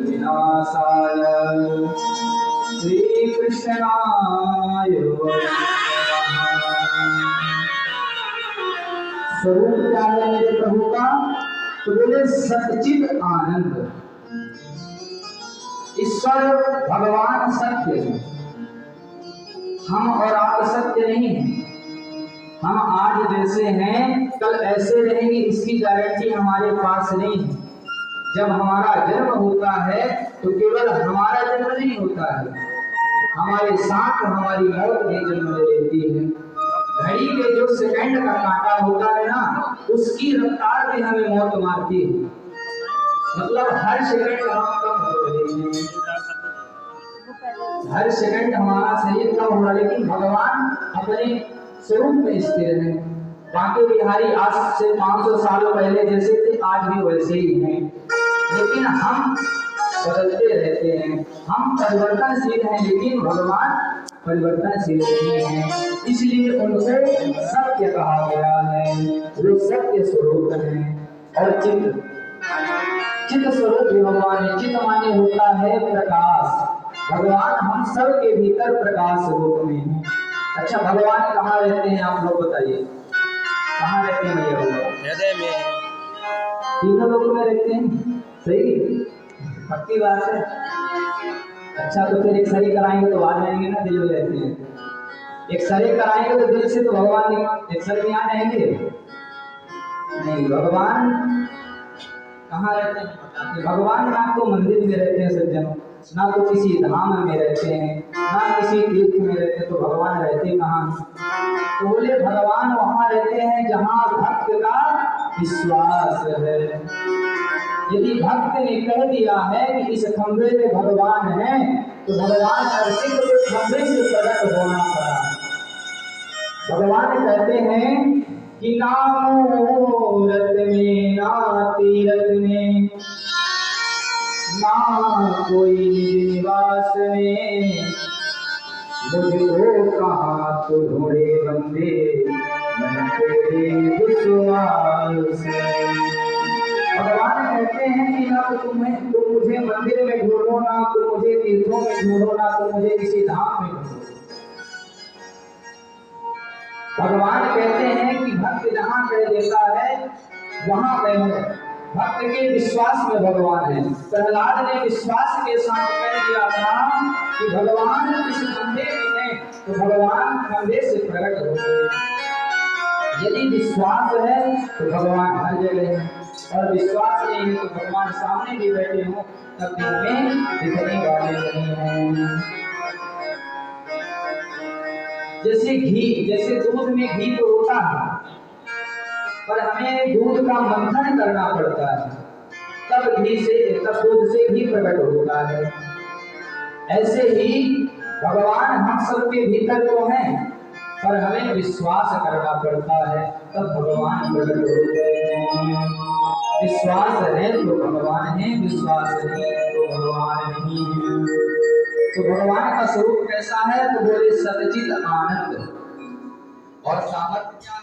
विनाशाय श्री कृष्णाय स्वरूप क्या है मेरे प्रभु का? तो बोले सच्चिद आनंद। ईश्वर भगवान सत्य है, हम और आप सत्य नहीं हैं। हम आज जैसे हैं कल ऐसे रहेंगे इसकी गारंटी हमारे पास नहीं है। जब हमारा जन्म होता है तो केवल हमारा जन्म नहीं होता है, हमारे साथ हमारी मौत भी जन्म ले लेती है। घड़ी के जो सेकंड का कांटा होता है ना, उसकी रफ्तार भी हमें मौत मारती है। मतलब हर सेकंड हम कम हो रहे हैं, हर सेकंड हमारा शरीर कम हो रहा है, लेकिन भगवान अपने स्वरूप में स्थिर है। बाकी बिहारी आज से 500 साल पहले जैसे थे आज भी वैसे ही हैं, लेकिन हम बदलते रहते हैं, हम परिवर्तनशील हैं, लेकिन भगवान परिवर्तनशील नहीं है। इसलिए उनको सत्य कहा गया है, वो सत्य स्वरूप है। और चित्त स्वरूप भगवान है। चित्त माने होता है प्रकाश। भगवान हम सब के भीतर प्रकाश स्वरूप में है। अच्छा, भगवान कहाँ रहते हैं आप लोग बताइए, कहाँ रहते हैं भैया? हृदय में, तीनों लोगों में रहते हैं। सही, पक्की बात है। अच्छा, तो फिर एक्सरे कराएंगे तो आ जाएंगे ना दिल में रहते हैं। एक्सरे कराएंगे तो दिल से तो भगवान एक्सरे में आ जाएंगे नहीं। भगवान कहाँ रहते हैं? भगवान ना तो मंदिर में रहते हैं सज्जनों, ना तो किसी धाम में रहते हैं, ना किसी तीर्थ में रहते हैं। तो भगवान रहते कहाँ? तो बोले भगवान वहां रहते हैं जहाँ भक्त का विश्वास है। यदि भक्त ने कह दिया है कि इस खंभे में भगवान है, तो भगवान अर्चित को खंभे से प्रकट होना पड़ा। भगवान कहते हैं कि ना मूरत में ना तीरथ में ना कोई निवास में, मुझको कहाँ तो ढूंढे बंदे मैं तेरे विश्वास से। भगवान कहते हैं कि ना तो तुम मुझे मंदिर में ढूंढो, ना तुम मुझे तीर्थों में ढूंढो, ना तुम मुझे किसी धाम में ढूंढो। भगवान कहते हैं कि भक्त जहाँ कह देता है वहां मैं हूँ। भक्त के विश्वास में भगवान है। प्रहलाद ने विश्वास के साथ कह दिया था कि भगवान इस खंभे में है, तो भगवान खंभे से प्रकट हो गए। यदि विश्वास है तो भगवान हर जगह है, और विश्वास नहीं है तो भगवान सामने भी बैठे हो तब में दिखने वाले नहीं हैं। जैसे घी, जैसे दूध में घी तो होता है, पर हमें दूध का मंथन करना पड़ता है, तब दूध से घी प्रकट होता है। ऐसे ही भगवान हम सबके भीतर तो हैं, पर हमें विश्वास करना पड़ता है, तब भगवान प्रकट होते हैं। विश्वास है तो भगवान है, विश्वास नहीं है तो भगवान नहीं है। तो भगवान का स्वरूप कैसा है? तो बोले सच्चिद आनंद। और सामर्थ्य क्या है?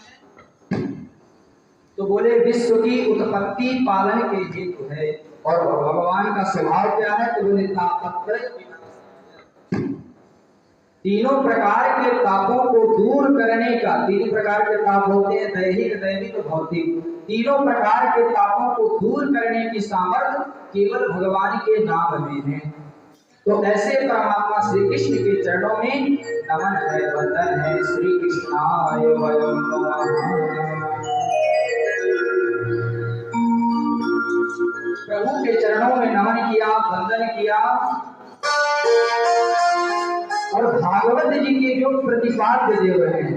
तो बोले विश्व की उत्पत्ति पालन के हेतु है। और भगवान का स्वभाव क्या है? तो बोले तापत्रय। तीनों प्रकार के तापों को दूर करने का, तीन प्रकार के ताप होते हैं, दैहिक, दैविक, भौतिक। तीनों प्रकार के तापों को दूर करने की सामर्थ्य केवल भगवान के नाम में है। तो ऐसे परमात्मा श्री कृष्ण के चरणों में नमन है, वंदन है। श्री कृष्णाय वयं नमः। प्रभु के चरणों में नमन किया, वंदन किया। और भागवत जी के जो प्रतिपाद्य देव हैं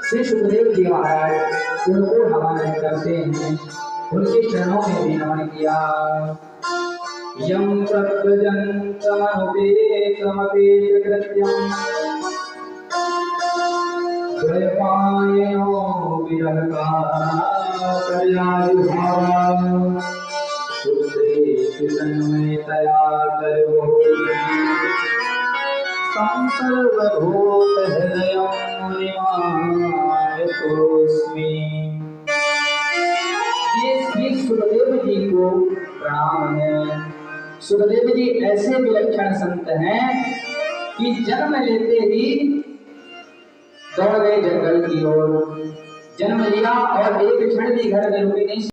श्री सुखदेव जी महाराज, उनको नमन करते हैं, उनके चरणों में भी नमन किया। यं तत्त्वजन्तमनुपेतमपेतकृत्यं द्वैपायनो विरहकार्यायुधारा पुत्रेति तन्मयतया तयो तं सर्वभूतहृदयं निमायतोऽस्मि। को प्रणाम है। सुखदेव जी ऐसे विलक्षण संत हैं कि जन्म लेते ही दौड़ गए जंगल की ओर। जन्म लिया और एक क्षण भी घर में रुके नहीं।